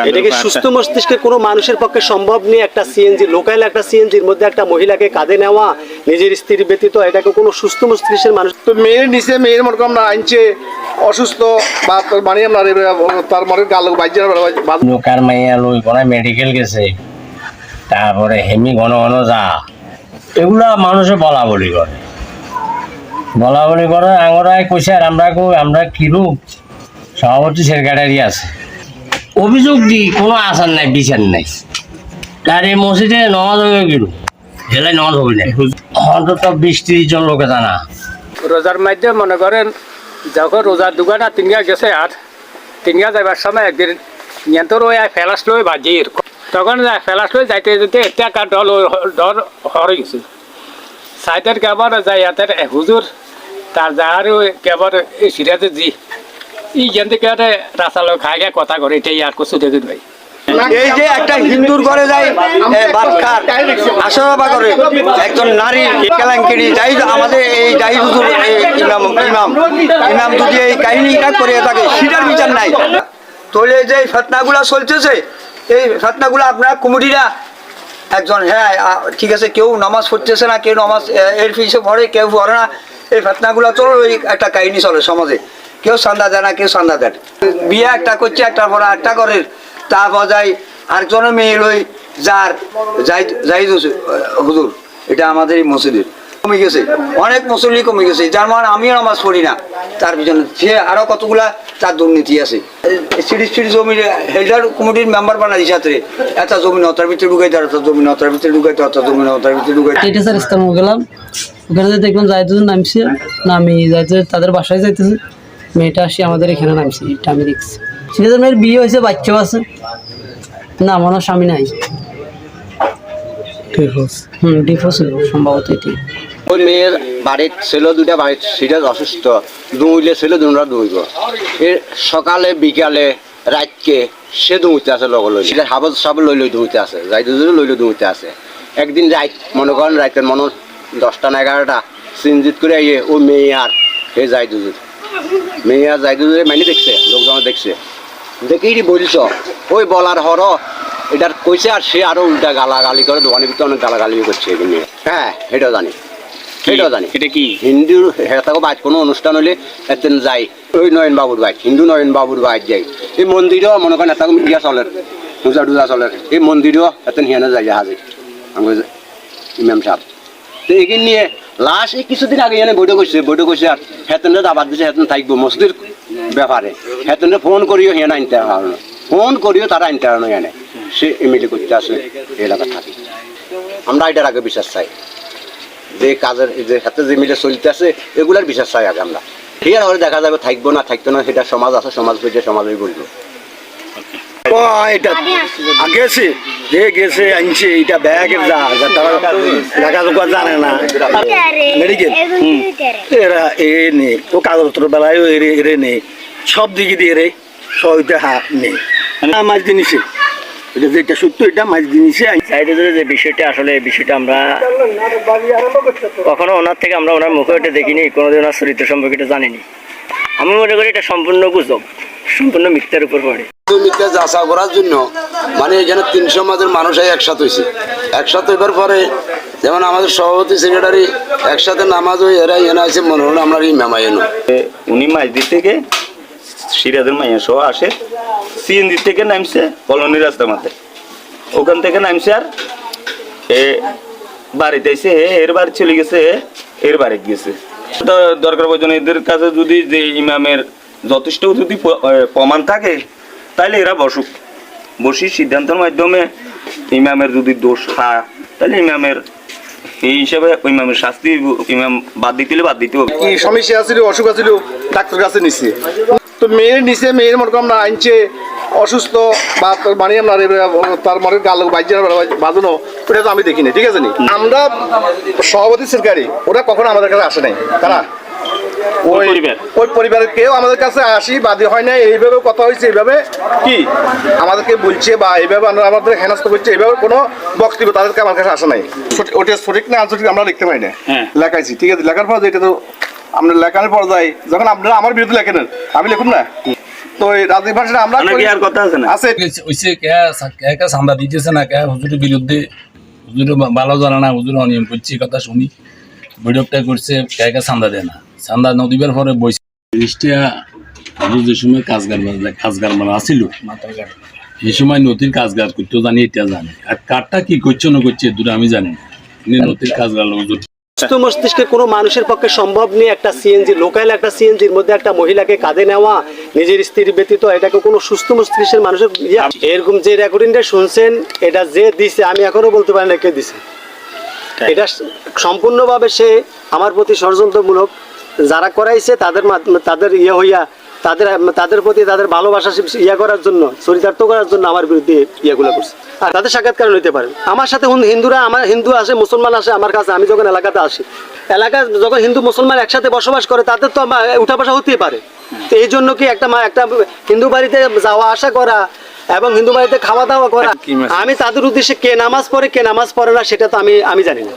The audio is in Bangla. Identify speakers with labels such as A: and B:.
A: এটা কি সুস্থ মস্তিষ্কে কোনো মানুষের পক্ষে সম্ভব নেই? একটা সিএনজি, লোকাল একটা সিএনজির মধ্যে একটা মহিলাকে কাঁধে নেওয়া নিজের স্ত্রী ব্যতীত, এটাকে কোনো সুস্থ মস্তিষ্কের মানুষ?
B: তো মেয়ের নিচে মেয়ের মনে আমরা আনছে অসুস্থ বা মানে আমরা তার মনে গাল বাইজে
C: লোকার মাইয়া লই কোনা মেডিকেল গেছে, তারপরে হেমি ঘন ঘন যা, এগুলা মানুষে বলা বলি করে আঙরায় কইছে। আর আমরা কই আমরা কিরূপ সভাপতি সেক্রেটারি আছে, অভিযোগ দি কোনো আসার নাই বিচার নাই। তার এই মসজিদে নমাজ হবে কিরূপ, জেলায় নমাজ হবে না অন্তত 20-30 জন লোকে জানা।
D: রোজার মধ্যে মনে করেন যখন রোজার দোকানে তিনগা গেছে, আর তিনগা যাবার সময় একদিন নিয়ন্ত্রণ ওই ফেলাস লই বাজির, তখন ফেলাস লই যাইতে যেতে একটা ডর হরে গেছে। সাইটের কেবর যাই হাতের হুজুর তার যাহারও কেবর এই সিরাজে জি ই যেন থেকে রাস্তা খাই গিয়ে কথা করে, এটাই আর কিছু দেখুন ভাই।
A: এই যে একটা হিন্দুর ঘরে যায় বাটকার আশাবা করে একজন নারী কেলেঙ্কারি, যাই আমাদের এই যাই হুজুর ইমাম ইমাম ইমাম যদি এই কাহিনীটা করে থাকে সেটার বিচার নাই। তোলে যে ফতনাগুলা চলতেছে, এই ফতনাগুলা আপনার কমিটিরা একজন হ্যাঁ ঠিক আছে, কেউ নামাজ পড়তেছে না, কেউ নামাজ এর পিছিয়ে পড়ে, কেউ পড়ে না, এই ফতনাগুলা চলো, ওই একটা কাহিনী চলে সমাজে। কেউ চান্দা দেয় না, কেউ চান্দা দেয়, বিয়ে একটা করছে, একটার পর একটা করে, তারপর যাই আরেকজনের মেয়ে লই যার যাই হুজুর, এটা আমাদের এই মসজিদের কমে গেছে, অনেক মুসল্লি কমে গেছে, যার মানে আমিও নামাজ পড়ি না, তার পিছনে সে আরো কতগুলা তার দুর্নীতি আছে। সিঁড়ি জমির হেল্ডার কমিটির মেম্বার বানাই সাথে একটা জমি নতার ভিতরে ঢুকাইতে, একটা জমি নতার ভিতরে ঢুকাইতে, একটা জমি নতার ভিতরে ঢুকাইতে।
E: এটা স্যার ইস্তাম গেলাম, ওখানে দেখলাম যাইতেছে নামছে, নামি যাইতে তাদের বাসায় যাইতেছে, মেয়েটা আসি আমাদের এখানে নামছে, এটা আমি দেখছি। সেটা মেয়ের বিয়ে হয়েছে, বাচ্চাও আছে, না মনে স্বামী নাই, ডিভোর্স সম্ভবত এটি।
C: ওই মেয়ের বাড়ির ছিল দুটা, বাড়ির সেটা অসুস্থ, দুইলে ছিল দুটা দুইব, এর সকালে বিকালে রাতকে সে দুইতে আছে, লগ লই সেটা হাবল সাবল লই লই দুইতে আছে, যাই দুজনে লই লই দুইতে আছে। একদিন রাত মনে করেন রাতের মনে 10টা না 11টা চিনজিত করে আইয়ে ও মেয়ে আর সে যাই দুজুর, মেয়ে আর যাই দুজুরে মাইনে দেখছে, লোকজন দেখছে, দেখেই বলছ ওই বলার হর এটার কইছে, আর সে আরো উল্টা গালাগালি করে, দোকানের ভিতরে অনেক গালাগালি করছে এগুলো। হ্যাঁ এটাও জানি, সেটাও জানি। এটা কি হিন্দুর হেতাকে বাইর কোনো অনুষ্ঠান হলে এতেন যাই, ওই নয়ন বাবুর বাইর, হিন্দু নয়ন বাবুর বাইর যাই। এই মন্দিরও মনে করেন এত ইয়া চলের, পূজা টুজা চলের, এই মন্দিরও এতেন হিয়ানে যাই হাজির আমাকে ইমাম সাহেব। তো এগিয়ে নিয়ে লাস্ট এই কিছুদিন আগে এনে বৈঠক করছে, আর হেতেনরা দাবাত দিছে, হেতেন থাকবো মসজিদের ব্যাপারে, হেতেনরা ফোন করিও হিয়ানে আনতে হারানো, ফোন করিও তারা আনতে হারানো এনে, সে এমএলএ করতে আসে এলাকা থাকি। আমরা এটার আগে বিশ্বাস চাই যে কাজের যে হাতে যে মিলে চলতে আছে এগুলার বিশ্বাস চাই আগে আমরা। ঠিক আছে, দেখা যাবে থাকবো না থাকতো না, সেটা সমাজ আছে, সমাজ পেয়ে সমাজই বলবো।
A: এটা গেছে যে গেছে আনছে, এটা ব্যাগের যা তারা লেখাজোকা জানে না, মেডিকেল এরা এ নেই, ও কাগজপত্র বেলায় এরে নেই, সব দিকে দিয়ে রে সহিতে হাত নেই, মাছ জিনিসে যেটা সত্য, এটা মাছ জিনিসে
F: যে বিষয়টা আসলে এই বিষয়টা আমরা কখনো ওনার থেকে আমরা ওনার মুখে ওটা দেখিনি, কোনোদিন ওনার চরিত্র সম্পর্কে এটা জানিনি। আমি মনে করি এটা সম্পূর্ণ গুজব, সম্পূর্ণ মিথ্যার উপর পড়ে।
G: মিথ্যা যাচা করার জন্য মানে এখানে 300 মাসের মানুষ একসাথে হয়েছে, একসাথে হইবার পরে যেমন আমাদের সভাপতি সেক্রেটারি একসাথে নামাজ হয়ে এরা এনে আছে, মনে হলো আমরা ইমাম এনো।
H: উনি মাঝদির থেকে সিরাজের মাইয়া সহ আসে, সিএনজি থেকে নামছে কলোনির রাস্তার মাথায়, ওখান থেকে নামছে আর এ বাড়িতে এসে এর বাড়ি চলে গেছে, এর বাড়ি গেছে। দরকার প্রয়োজন এদের কাছে যদি যে ইমামের যথেষ্ট যদি প্রমাণ থাকে তাহলে এরা বসি সিদ্ধান্তের মাধ্যমে ইমামের যদি দোষ হয় তাহলে ইমামের এই হিসাবে ইমামের শাস্তি, ইমাম বাদ দিতে বাদ দিতে হবে।
B: কি সমস্যা আছিল, অসুখ আছিল, ডাক্তার কাছে নিচ্ছে। তো মেয়ের নিচে মেয়ের মনে আমরা আনছে অসুস্থ বা মানে আমরা তার মনে গাল বাজানো, ওটা তো আমি দেখিনি। ঠিক আছে নি, আমরা সভাপতি সরকারি ওরা কখনো আমাদের কাছে আসে নাই, তারা ওই পরিবারের কেউ আমাদের কাছে আসি বাদী হয় না, এইভাবে কথা হয়েছে, এইভাবে কি আমাদেরকে বলছে বা এইভাবে আমাদের হেনস্থ করছে, এইভাবে কোনো বক্তব্য তাদেরকে আমার কাছে আসে নাই। ওটা সঠিক না আনসঠিক আমরা লিখতে পারি না, লেখাইছি। ঠিক আছে, লেখার পর এটা তো আমরা লেখানোর পর যাই, যখন আপনারা আমার বিরুদ্ধে লেখেন আমি লিখুন না, তো এই রাজনীতি ভাষাটা আমরা
H: অনেকে আর কথা আছে না
B: আছে
I: ওইসে কে চান্দা দিতেছে না কে হুজুরের বিরুদ্ধে হুজুরে ভালো জানে না হুজুর অনিয়ম করছে কথা শুনি বৈঠকটা করছে কে চান্দা দেয় না চান্দা নদীবার পরে বইছে জিনিসটা হুজুর যে সময় কাজগার মানে আসিল এই সময় নদীর কাজগার করতে জানি এটা জানে আর কারটা কি করছে না করছে দূরে আমি জানি না নদীর কাজগার হুজুর
J: সুস্থ মস্তিষ্কে কোনো মানুষের পক্ষে সম্ভব নেই একটা সিএনজি লোকাল একটা সিএনজির মধ্যে একটা মহিলাকে কাঁধে নেওয়া নিজের স্ত্রীর ব্যতীত এটাকে কোনো সুস্থ মস্তিষ্কের মানুষের এরকম যে রেকর্ডিংটা শুনছেন এটা যে দিছে আমি এখনো বলতে পারি না কে দিছে এটা সম্পূর্ণভাবে সে আমার প্রতি ষড়যন্ত্রমূলক যারা করাইছে তাদের ইয়ে হইয়া তাদের প্রতি তাদের ভালোবাসা ইয়ে করার জন্য চরিতার্থ করার জন্য আমার বিরুদ্ধে ইয়েগুলো করছে আর তাদের সাক্ষাৎকার নিতে পারে আমার সাথে আমার হিন্দু আসে মুসলমান আসে আমার কাছে আমি যখন এলাকাতে আসি এলাকায় যখন হিন্দু মুসলমান একসাথে বসবাস করে তাদের তো উঠা বসা হতেই পারে তো এই জন্য কি একটা হিন্দু বাড়িতে যাওয়া আসা করা এবং হিন্দু বাড়িতে খাওয়া দাওয়া করা আমি তাদের উদ্দেশ্যে কে নামাজ পড়ে না সেটা তো আমি জানি না।